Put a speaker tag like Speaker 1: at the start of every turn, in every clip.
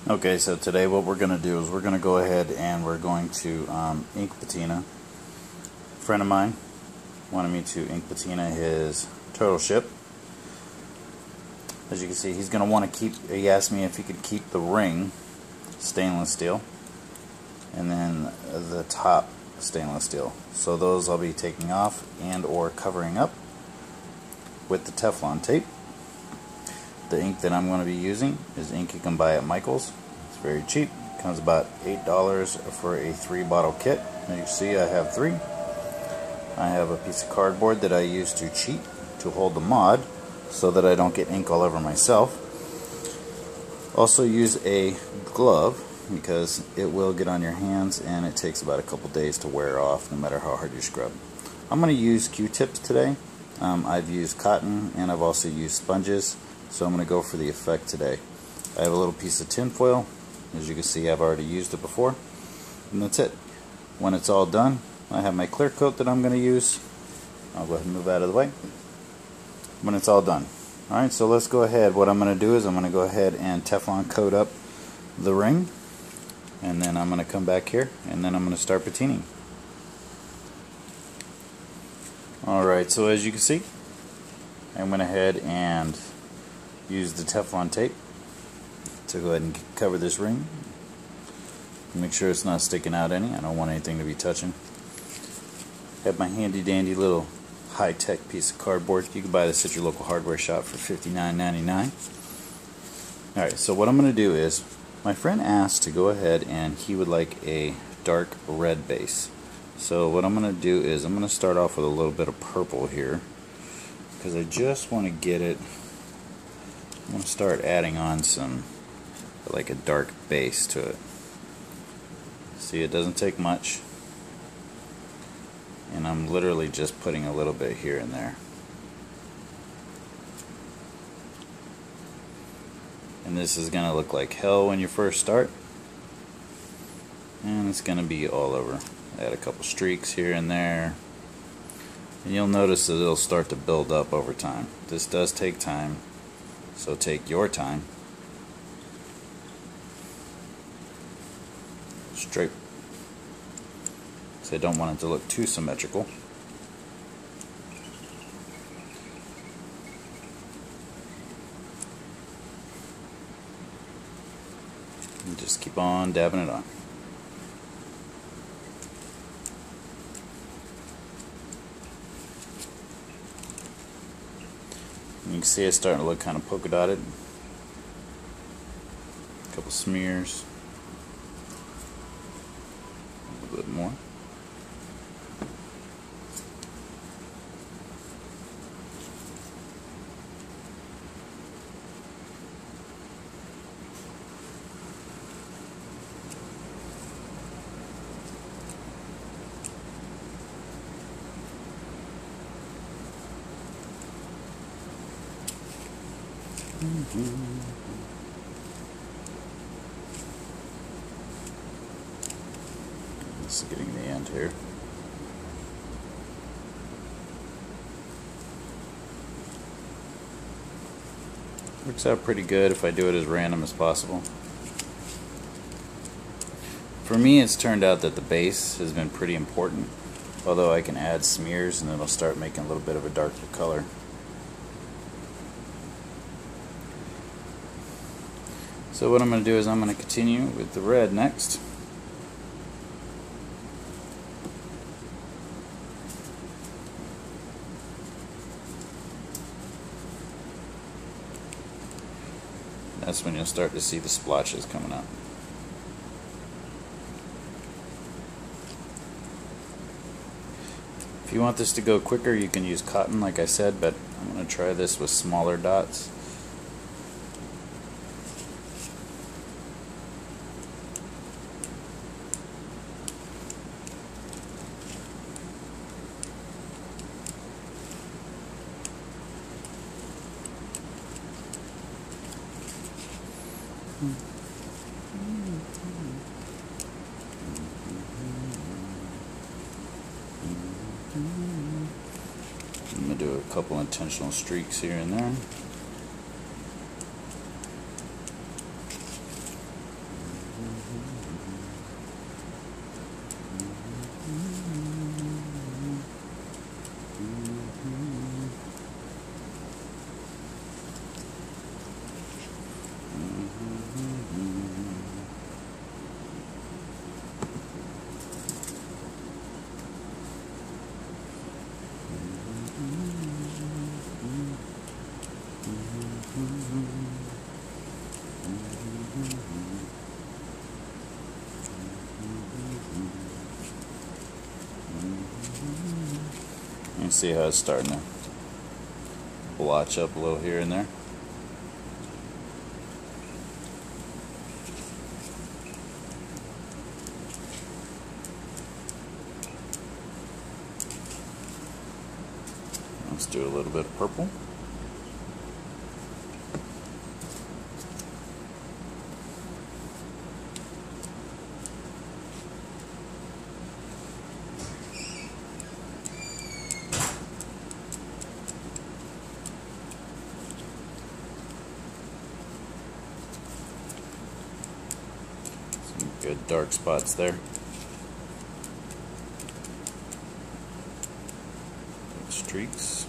Speaker 1: Okay, so today what we're going to do is we're going to go ahead and we're going to ink patina. A friend of mine wanted me to ink patina his turtle ship. As you can see, he's going to want to keep, he asked me if he could keep the ring stainless steel and then the top stainless steel. So those I'll be taking off and or covering up with the Teflon tape. The ink that I'm going to be using is ink you can buy at Michael's. It's very cheap. It comes about $8 for a 3-bottle kit. As you see, I have 3. I have a piece of cardboard that I use to cheat to hold the mod so that I don't get ink all over myself. Also use a glove because it will get on your hands and it takes about a couple days to wear off no matter how hard you scrub. I'm going to use Q-tips today. I've used cotton and I've also used sponges. So I'm going to go for the effect today. I have a little piece of tin foil. As you can see, I've already used it before. And that's it. When it's all done, I have my clear coat that I'm going to use. I'll go ahead and move out of the way. When it's all done. Alright, so let's go ahead. What I'm going to do is I'm going to go ahead and Teflon coat up the ring. And then I'm going to come back here and then I'm going to start patining. Alright, so as you can see, I went ahead and use the Teflon tape to go ahead and cover this ring. Make sure it's not sticking out any. I don't want anything to be touching. Have my handy dandy little high-tech piece of cardboard. You can buy this at your local hardware shop for $59.99. Alright, so what I'm going to do is, my friend asked to go ahead and he would like a dark red base. So what I'm going to do is I'm going to start off with a little bit of purple here because I just want to get it. I'm going to start adding on some, like a dark base to it. See, it doesn't take much. And I'm literally just putting a little bit here and there. And this is going to look like hell when you first start. And it's going to be all over. Add a couple streaks here and there. And you'll notice that it'll start to build up over time. This does take time. So take your time. Straight. So I don't want it to look too symmetrical. And just keep on dabbing it on. You can see it's starting to look kind of polka dotted. A couple smears. A little bit more. This is getting the end here. Works out pretty good if I do it as random as possible. For me, it's turned out that the base has been pretty important, although I can add smears and it'll start making a little bit of a darker color. So what I'm going to do is I'm going to continue with the red next. That's when you'll start to see the splotches coming up. If you want this to go quicker, you can use cotton like I said, but I'm going to try this with smaller dots. I'm going to do a couple intentional streaks here and there. You see how it's starting to blotch up a little here and there. Let's do a little bit of purple. Some good dark spots there. Good streaks.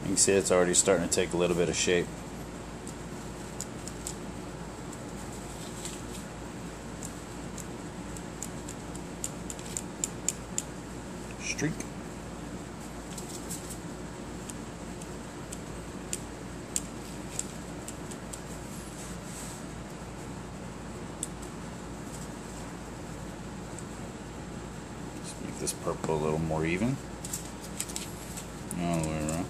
Speaker 1: You can see it's already starting to take a little bit of shape. Streak. Let's make this purple a little more even. All the way around.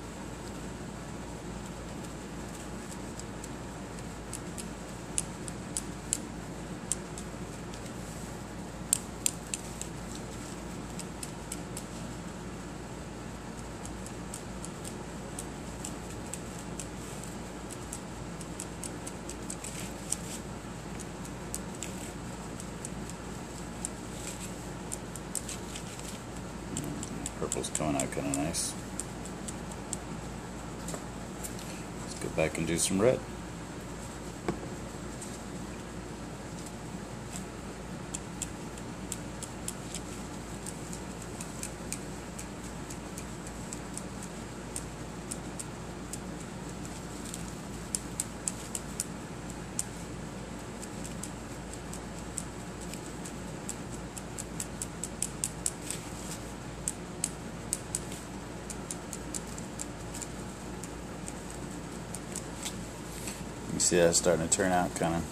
Speaker 1: Purple's coming out kind of nice. Let's go back and do some red. You see that starting to turn out kind of.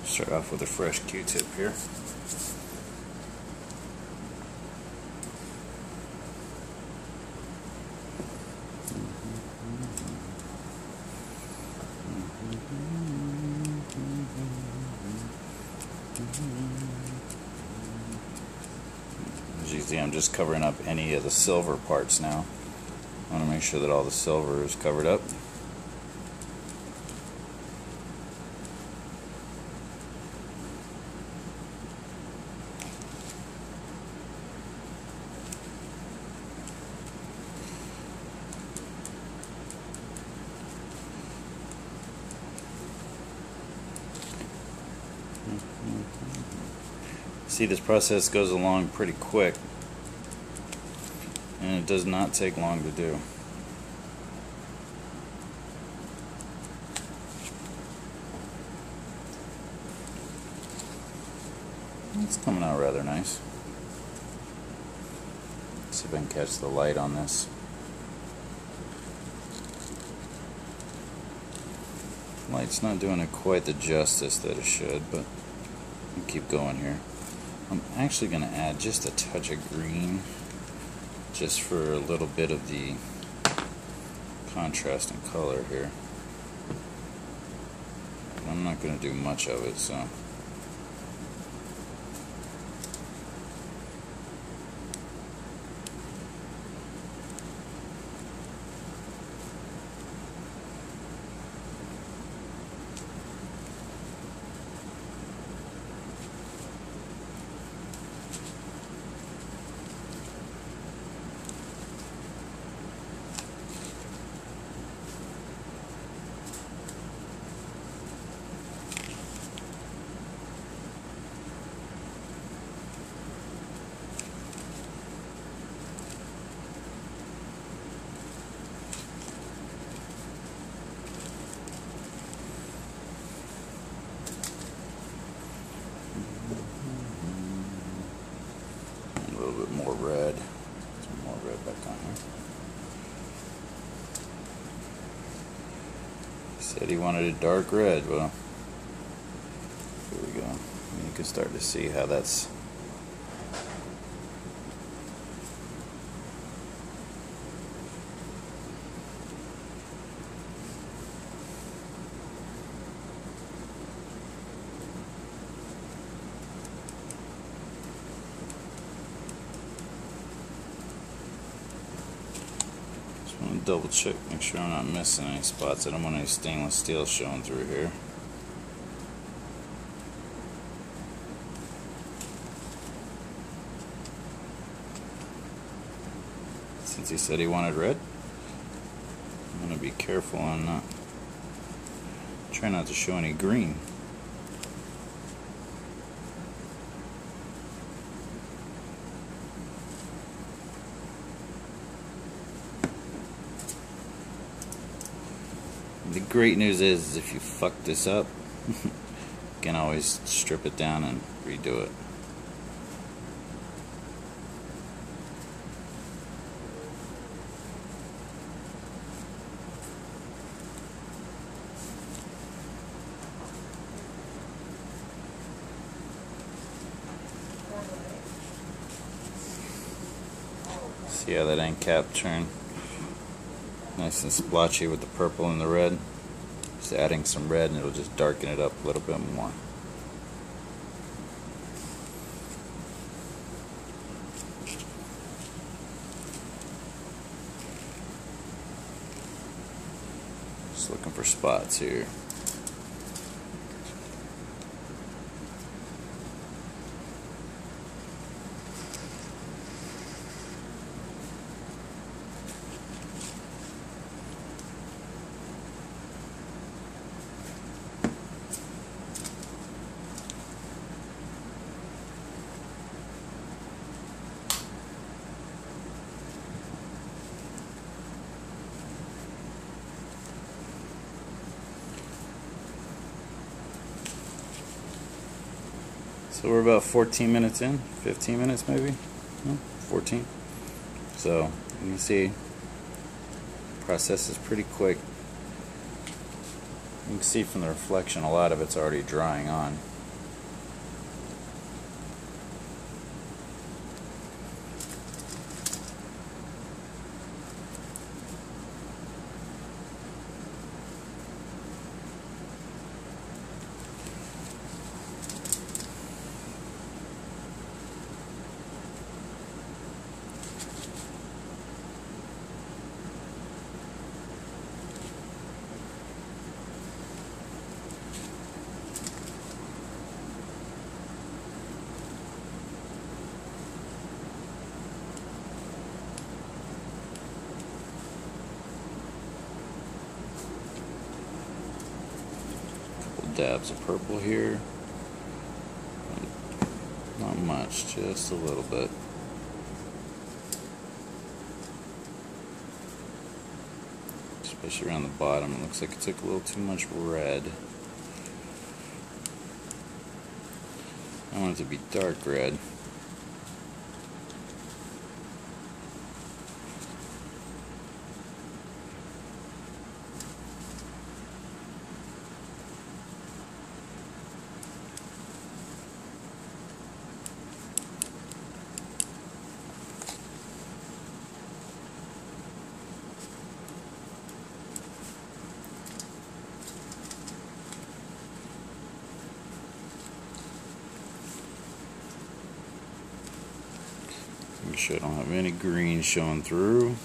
Speaker 1: Start off with a fresh Q-tip here. As you see, I'm just covering up any of the silver parts now. I want to make sure that all the silver is covered up. See, this process goes along pretty quick, and it does not take long to do. It's coming out rather nice. See if I can catch the light on this. Light's not doing it quite the justice that it should, but I'll keep going here. I'm actually going to add just a touch of green, just for a little bit of the contrast and color here. But I'm not going to do much of it, so. A little bit more red. Some more red back on here. He said he wanted a dark red. Well, here we go. You can start to see how that's. Double check, make sure I'm not missing any spots. I don't want any stainless steel showing through here. Since he said he wanted red, I'm going to be careful on not, try not to show any green. The great news is if you fuck this up, you can always strip it down and redo it. See how that end cap turned? Nice and splotchy with the purple and the red. Just adding some red and it'll just darken it up a little bit more. Just looking for spots here. So we're about 14 minutes in, 15 minutes maybe, no, 14. So you can see the process is pretty quick. You can see from the reflection a lot of it's already drying on. Dabs of purple here. Not much, just a little bit. Especially around the bottom, it looks like it took a little too much red. I want it to be dark red. Make sure I don't have any green showing through.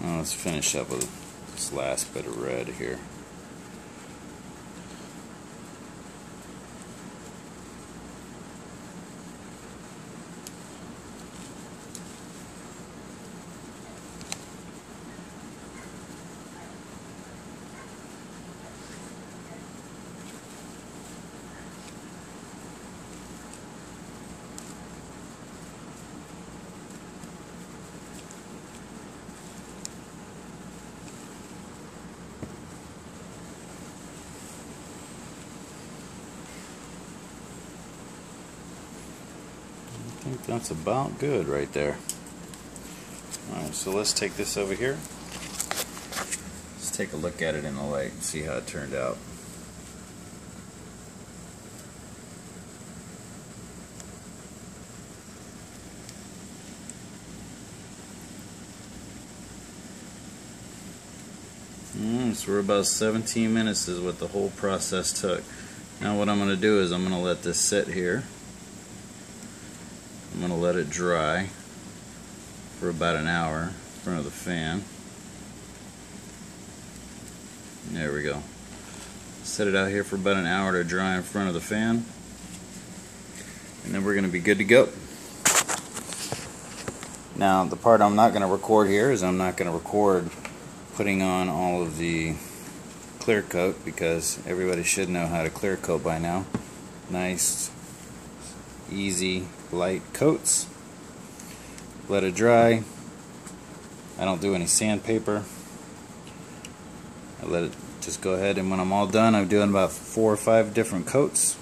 Speaker 1: Now let's finish up with this last bit of red here. I think that's about good right there. Alright, so let's take this over here. Let's take a look at it in the light and see how it turned out. So we're about 17 minutes is what the whole process took. Now what I'm going to do is I'm going to let this sit here. I'm going to let it dry for about an hour in front of the fan. There we go. Set it out here for about an hour to dry in front of the fan, and then we're going to be good to go. Now the part I'm not going to record here is I'm not going to record putting on all of the clear coat, because everybody should know how to clear coat by now. Nice, easy, light coats. Let it dry. I don't do any sandpaper. I let it just go ahead, and when I'm all done, I'm doing about 4 or 5 different coats.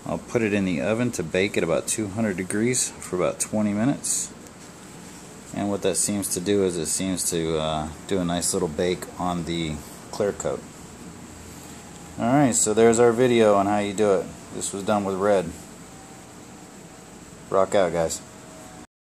Speaker 1: I'll put it in the oven to bake at about 200 degrees for about 20 minutes. And what that seems to do is it seems to do a nice little bake on the clear coat. Alright, so there's our video on how you do it. This was done with red. Rock out, guys.